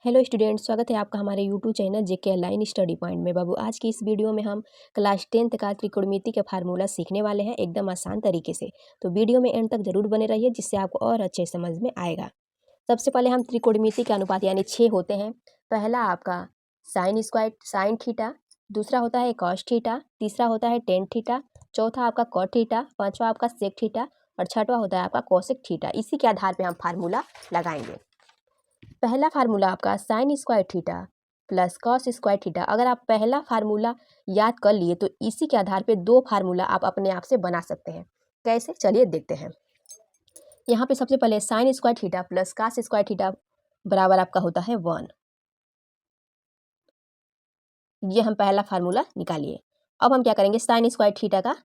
Hello student, स्वागत है आपका हमारे यूट्यूब चैनल जेके ऑनलाइन स्टडी पॉइंट में। बाबू, आज की इस वीडियो में हम क्लास 10th का त्रिकोणमिति के फार्मूला सीखने वाले हैं एकदम आसान तरीके से। तो वीडियो में एंड तक जरूर बने रहिए, जिससे आपको और अच्छे समझ में आएगा। सबसे पहले हम त्रिकोणमिति के अनुपात यानी 6 होते हैं। पहला आपका साइन थीटा, दूसरा होता है कॉस थीटा, तीसरा होता है टेन थीटा, चौथा आपका कॉट थीटा, पाँचवा आपका सेक थीटा और छठवा होता है आपका कोसेक थीटा। इसी के आधार पर हम फार्मूला लगाएंगे। पहला फार्मूला आपका sign square theta plus cos square theta. अगर आप पहला फार्मूला याद कर लिए तो इसी के आधार पे दो फार्मूला आप अपने आप से बना सकते हैं। कैसे, चलिए देखते हैं। यहाँ पे सबसे पहले sign square theta plus cos square theta बराबर आपका होता है 1। ये हम पहला फार्मूला निकालिए। अब हम क्या करेंगे, साइन स्क्वायर थीटा का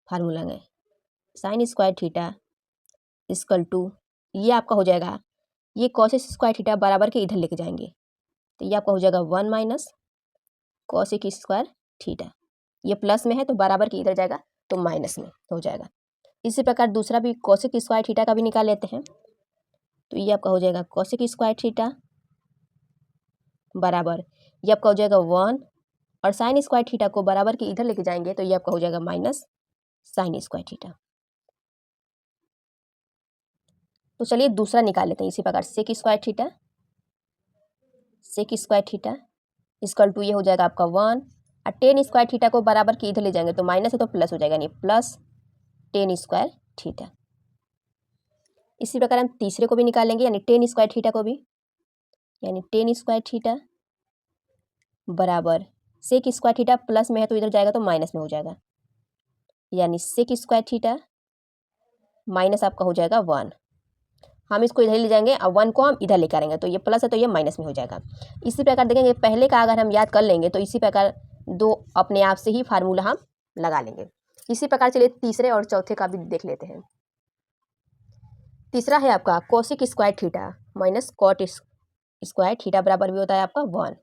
फार्मूला लेंगे। Sine square theta equal to, ये आपका हो जाएगा, ये कॉसेक स्क्वायर थीटा बराबर के इधर लेके जाएंगे तो ये आपका हो जाएगा 1 माइनस कॉसेक स्क्वायर थीटा। ये प्लस में है तो बराबर के इधर जाएगा तो माइनस में हो जाएगा। इसी प्रकार दूसरा भी कॉसेक स्क्वायर थीटा का भी निकाल लेते हैं। तो ये आपका हो जाएगा कॉसेक स्क्वायर थीटा बराबर, ये आपका हो जाएगा 1 और साइन स्क्वायर थीटा को बराबर के इधर लेके जाएंगे तो ये आपका हो जाएगा माइनस साइन स्क्वायर थीटा। तो चलिए दूसरा निकाल लेते हैं। इसी प्रकार sec square theta equal to, ये हो जाएगा आपका 1 और टेन स्क्वायर थीटा को बराबर के इधर ले जाएंगे तो माइनस है तो प्लस हो जाएगा, यानी प्लस टेन स्क्वायर थीटा। इसी प्रकार हम तीसरे को भी निकालेंगे, यानी टेन स्क्वायर थीटा को भी, यानी टेन स्क्वायर थीटा बराबर सेक स्क्वायर थीटा प्लस में है तो इधर जाएगा तो माइनस में हो जाएगा, यानी सेक स्क्वायर थीटा माइनस आपका हो जाएगा 1। हम इसको इधर ले जाएंगे और 1 को हम इधर लेकर आएंगे तो ये प्लस है तो ये माइनस में हो जाएगा। इसी प्रकार देखेंगे, पहले का अगर हम याद कर लेंगे तो इसी प्रकार दो अपने आप से ही फार्मूला हम लगा लेंगे। इसी प्रकार चलिए तीसरे और चौथे का भी देख लेते हैं। तीसरा है आपका cosec square theta minus cot square theta बराबर भी होता है आपका 1।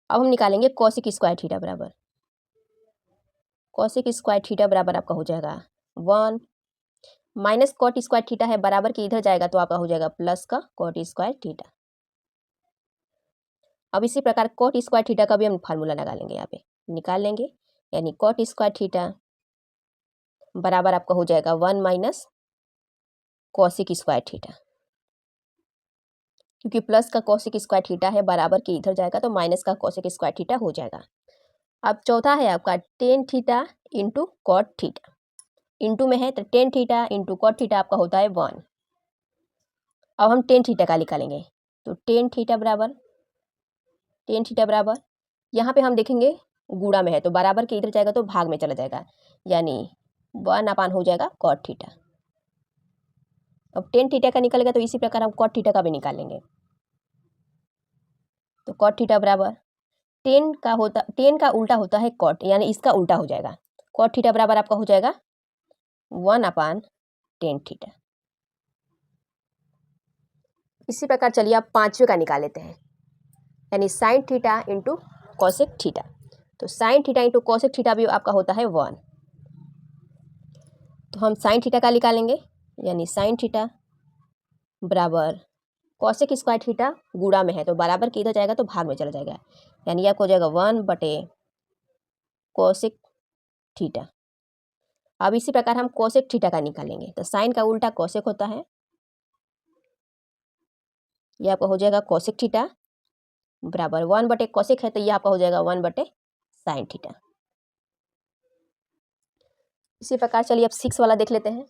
अब हम निकालेंगे कोसेक स्क्वायर थीटा बराबर, कोसेक स्क्वायर थीटा बराबर आपका हो जाएगा 1 माइनस कॉट स्क्वायर थीटा है बराबर के इधर जाएगा तो आपका हो जाएगा प्लस का कॉट स्क्वायर थीटा। अब इसी प्रकार कॉट स्क्वायर थीटा का भी हम फार्मूला लगा लेंगे, यहाँ पे निकाल लेंगे, यानी कॉट स्क्वायर थीटा बराबर आपका हो जाएगा 1 माइनस कोसेक स्क्वायर थीटा, क्योंकि प्लस का कोसेक स्क्वायर थीटा है बराबर के इधर जाएगा तो माइनस का कोसेक स्क्वायर थीटा हो जाएगा। अब चौथा है आपका tan theta into cot theta, into में है तो tan theta into cot theta आपका होता है 1। अब हम टेन थीटा का निकालेंगे तो टेन थीटा बराबर यहाँ पे हम देखेंगे गुणा में है तो बराबर के इधर जाएगा तो भाग में चला जाएगा, यानी 1 अपान हो जाएगा कॉट थीटा। अब टेन थीटा का निकलेगा तो इसी प्रकार हम कॉट थीटा का भी निकालेंगे। तो कॉट थीटा बराबर टेन का उल्टा होता है कॉट, यानी इसका उल्टा हो जाएगा। कॉट थीटा बराबर आपका हो जाएगा 1 अपान टेन थीटा। इसी प्रकार चलिए आप पांचवे का निकाल लेते हैं, यानी sine theta into cosec theta. तो sine theta into cosec theta भी आपका होता है 1। तो हम साइन थीटा का निकालेंगे, यानी साइन थीटा बराबर कॉसेक स्क्वायर थीटा गुणा में है तो बराबर के इधर जाएगा तो भाग में चला जाएगा, यानी आपको हो जाएगा 1 बटे कॉसेक थीटा। अब इसी प्रकार हम कॉसेक थीटा का निकालेंगे तो साइन का उल्टा कॉसेक होता है, ये आपका हो जाएगा कॉसेक थीटा बराबर 1 बटे कॉसेक है तो ये आपका हो जाएगा 1 बटे साइन थीटा। इसी प्रकार चलिए अब 6 वाला देख लेते हैं।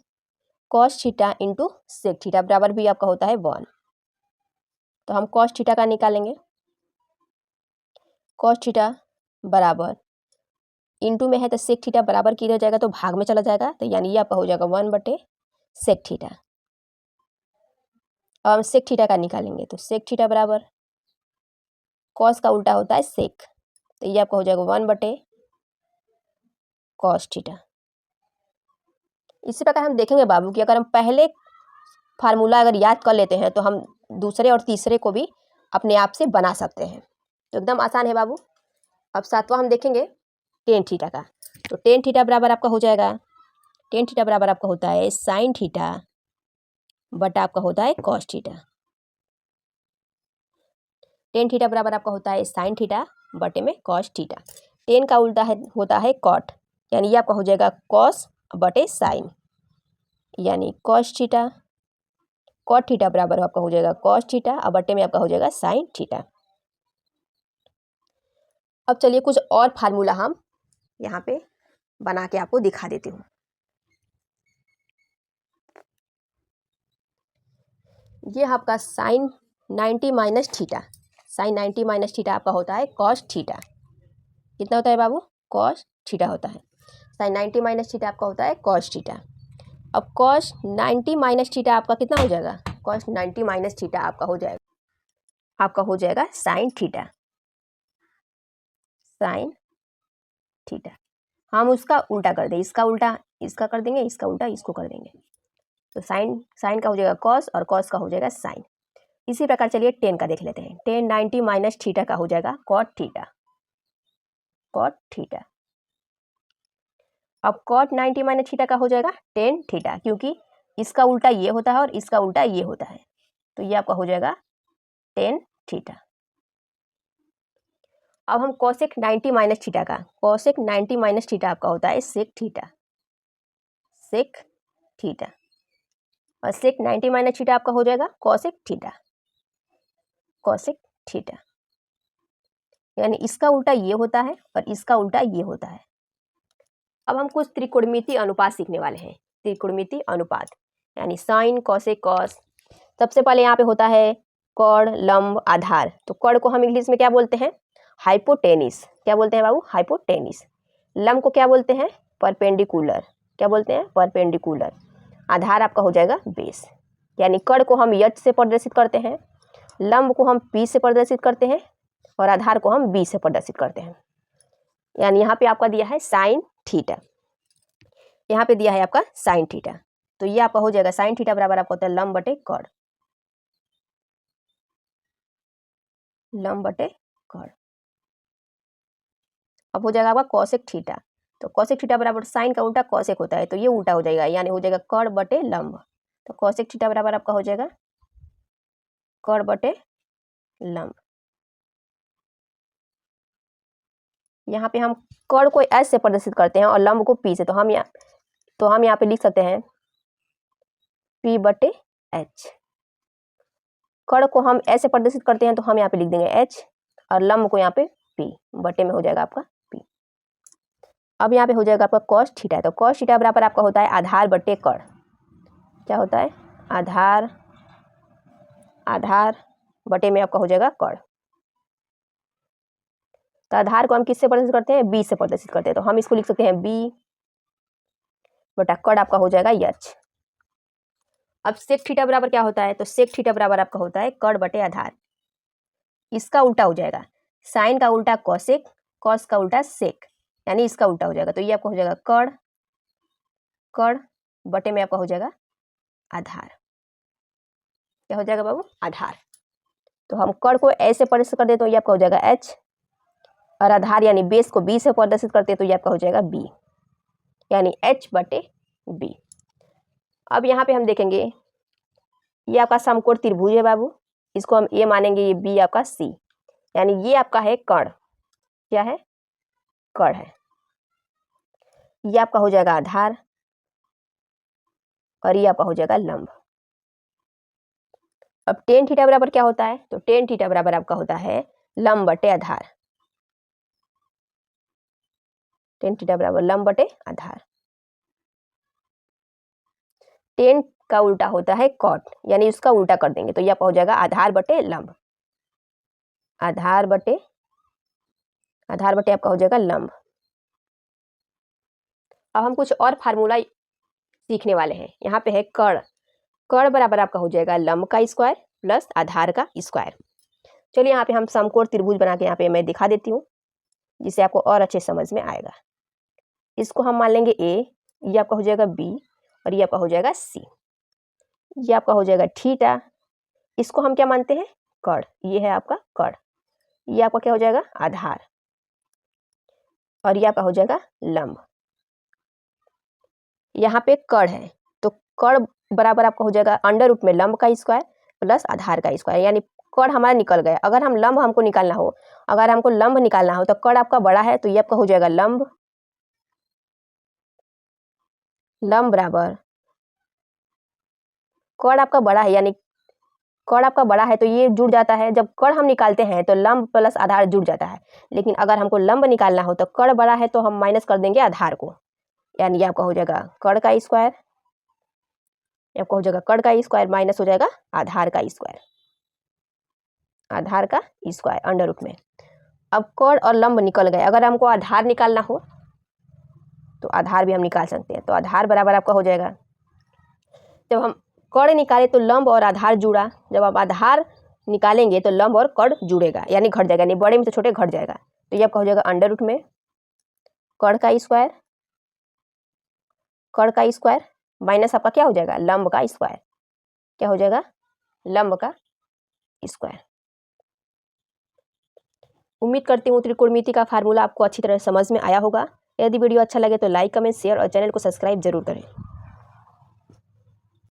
Cos theta into sec theta बराबर भी आपका होता है 1। तो हम कॉस थीटा का निकालेंगे, कॉस थीटा बराबर इंटू में है तो सेक थीटा बराबर की इधर जाएगा तो भाग में चला जाएगा, तो यानी ये आपका हो जाएगा 1 बटे सेक थीटा। अब हम सेक थीटा का निकालेंगे तो सेक थीटा बराबर कॉस का उल्टा होता है सेक, तो ये आपका हो जाएगा 1 बटे कॉस थीटा। इसी प्रकार हम देखेंगे बाबू कि अगर हम पहले फार्मूला अगर याद कर लेते हैं तो हम दूसरे और तीसरे को भी अपने आप से बना सकते हैं। तो एकदम आसान है बाबू। अब सातवां हम देखेंगे टेन थीटा का। तो टेन थीटा बराबर आपका हो जाएगा, टेन थीटा बराबर आपका होता है साइन थीटा बटा आपका होता है कॉस थीटा। टेन थीटा बराबर आपका होता है साइन थीटा बटे में कॉस थीटा। टेन का उल्टा है होता है कॉट, यानी ये आपका हो जाएगा कॉस बटे साइन, यानी कॉस थीटा। कॉट थीटा बराबर आपका हो जाएगा कॉस थीटा और बटे में आपका हो जाएगा साइन थीटा। अब चलिए कुछ और फार्मूला हम यहाँ पे बना के आपको दिखा देती हूँ। ये आपका sine 90 minus theta, sine 90 minus theta आपका होता है कॉस थीटा। कितना होता है बाबू? कॉस थीटा होता है। साइन 90 माइनस थीटा आपका होता है कॉस थीटा। अब कॉस 90 माइनस थीटा आपका कितना हो जाएगा? कॉस 90 माइनस थीटा आपका हो जाएगा साइन थीटा, साइन थीटा। हम उसका उल्टा कर दें, इसका उल्टा इसका कर देंगे, इसका उल्टा इसको कर देंगे, तो साइन का हो जाएगा कॉस और कॉस का हो जाएगा साइन। इसी प्रकार चलिए टेन का देख लेते हैं। टेन 90 माइनस थीटा का हो जाएगा कॉट थीटा, कॉट थीटा। अब कॉट 90 माइनस थीटा का हो जाएगा टेन थीटा, क्योंकि इसका उल्टा ये होता है और इसका उल्टा ये होता है, तो ये आपका हो जाएगा टेन थीटा। अब हम कोसेक 90 माइनस थीटा का, कोसेक 90 माइनस थीटा आपका होता है सेक थीटा, सेक थीटा। और सेक 90 माइनस थीटा आपका हो जाएगा कोसेक थीटा, कोसेक थीटा। यानी इसका उल्टा ये होता है और इसका उल्टा ये होता है। अब हम कुछ त्रिकोणमितीय अनुपात सीखने वाले हैं। त्रिकोणमितीय अनुपात यानी साइन कोसेक कॉस। सबसे पहले यहाँ पे होता है कर्ण लंब आधार। तो कर्ण को हम इंग्लिश में क्या बोलते हैं? हाइपोटेनिस। क्या बोलते हैं बाबू? हाइपोटेनिस। लंब को क्या बोलते हैं? परपेंडिकुलर। क्या बोलते हैं? परपेंडिकुलर। आधार आपका हो जाएगा बेस। यानी कर्ण को हम एच से प्रदर्शित करते हैं, लंब को हम पी से प्रदर्शित करते हैं और आधार को हम बी से प्रदर्शित करते हैं। यानी यहाँ पे आपका दिया है साइन थीटा, यहाँ पे दिया है आपका साइन थीटा, तो ये आपका हो जाएगा साइन थीटा बराबर आपका होता है लंब बटे कर्ण, लंब बटे कर्ण। अब हो जाएगा आपका कोसेक थीटा। तो कोसेक थीटा बराबर साइन का उल्टा कोसेक होता है, तो ये उल्टा हो जाएगा, यानी हो जाएगा कर्ण बटे लंब। तो कोसेक थीटा बराबर आपका हो जाएगा कर्ण बटे लंब। यहाँ पे हम कर्ण को एस से प्रदर्शित करते हैं और लंब को पी से, तो हम यहाँ पे लिख सकते हैं पी बटे एच। कर्ण को हम एस से प्रदर्शित करते हैं तो हम यहाँ पे लिख देंगे एच और लंब को यहाँ पे पी, बटे में हो जाएगा आपका पी। अब यहाँ पे हो जाएगा आपका कॉस थीटा। तो कॉस थीटा बराबर आपका होता है आधार बटे कर्ण। क्या होता है? आधार, आधार बटे में आपका हो जाएगा कर्ण। तो आधार को हम किससे प्रदर्शित करते हैं? बी से प्रदर्शित करते हैं, तो हम इसको लिख सकते हैं बी बटा कर्ण आपका हो जाएगा एच। अब सेक थीटा बराबर क्या होता है? तो सेक थीटा बराबर आपका होता है कर्ण बटे आधार। इसका उल्टा हो जाएगा, साइन का उल्टा कॉसेक, कॉस का उल्टा सेक, यानी इसका उल्टा हो जाएगा, तो ये आपका हो जाएगा कर्ण, कर्ण बटे में आपका हो जाएगा आधार। क्या हो जाएगा बाबू? आधार। तो हम कर्ण को ऐसे प्रदर्शित कर दे तो ये आपका हो जाएगा एच और आधार यानी बेस को बी से प्रदर्शित करते तो ये आपका हो जाएगा बी, यानी एच बटे बी। अब यहाँ पे हम देखेंगे ये आपका समकोण त्रिभुज है बाबू, इसको हम ए मानेंगे, ये बी आपका सी, यानी ये आपका है कर्ण। क्या है? कर्ण है। ये आपका हो जाएगा आधार और ये आपका हो जाएगा लंब। अब टेन थीटा बराबर क्या होता है? तो टेन थीटा बराबर आपका होता है लंब बटे आधार। टेन थीटा बराबर लंब बटे आधार। टेन का उल्टा होता है कॉट, यानी उसका उल्टा कर देंगे तो ये आपका हो जाएगा आधार बटे लंब, आधार बटे आपका हो जाएगा लंब। अब हम कुछ और फार्मूला सीखने वाले हैं। यहाँ पे है कर्ण, कर्ण बराबर आपका हो जाएगा लंब का स्क्वायर प्लस आधार का स्क्वायर। चलिए यहाँ पे हम समकोण त्रिभुज बना के यहाँ पे मैं दिखा देती हूँ, जिससे आपको और अच्छे समझ में आएगा। इसको हम मान लेंगे ए, ये आपका हो जाएगा बी और ये आपका हो जाएगा सी, ये आपका हो जाएगा थीटा। इसको हम क्या मानते हैं? कर्ण। ये है आपका कर्ण, ये आपका क्या हो जाएगा? आधार और ये आपका हो जाएगा लंब। यहाँ पे कर्ण है तो कर्ण बराबर आपका हो जाएगा अंडर रूट में लंब का स्क्वायर प्लस आधार का स्क्वायर, यानी कड़ हमारा निकल गया। अगर हम लंब हमको निकालना हो, अगर हमको लंब निकालना हो तो कड़ आपका बड़ा है तो ये आपका हो जाएगा लंब, लंब बराबर कड़ आपका बड़ा है, यानी कड़ आपका बड़ा है तो ये जुड़ जाता है। जब कड़ हम निकालते हैं तो लंब प्लस आधार जुड़ जाता है, लेकिन अगर हमको लंब निकालना हो तो कड़ बड़ा है तो हम माइनस कर देंगे आधार को, यानी ये आपका हो जाएगा कड़ का स्क्वायर, आपका हो जाएगा कड़ का स्क्वायर माइनस हो जाएगा आधार का स्क्वायर, आधार का स्क्वायर अंडर रूट में। अब कड़ और लंब निकल गए, अगर हमको आधार निकालना हो तो आधार भी हम निकाल सकते हैं। तो आधार बराबर आपका हो जाएगा, जब हम कड़ निकाले तो लंब और आधार जुड़ा, जब आप आधार निकालेंगे तो लंब और कड़ जुड़ेगा, यानी घट जाएगा, यानी बड़े में से छोटे घट जाएगा। तो ये आपका हो जाएगा अंडर रूट में कड़ का स्क्वायर, कड़ का स्क्वायर माइनस आपका क्या हो जाएगा लंब का स्क्वायर, क्या हो जाएगा लंब का स्क्वायर। उम्मीद करती हूँ त्रिकोणमिति का फार्मूला आपको अच्छी तरह समझ में आया होगा। यदि वीडियो अच्छा लगे तो लाइक, कमेंट, शेयर और चैनल को सब्सक्राइब जरूर करें।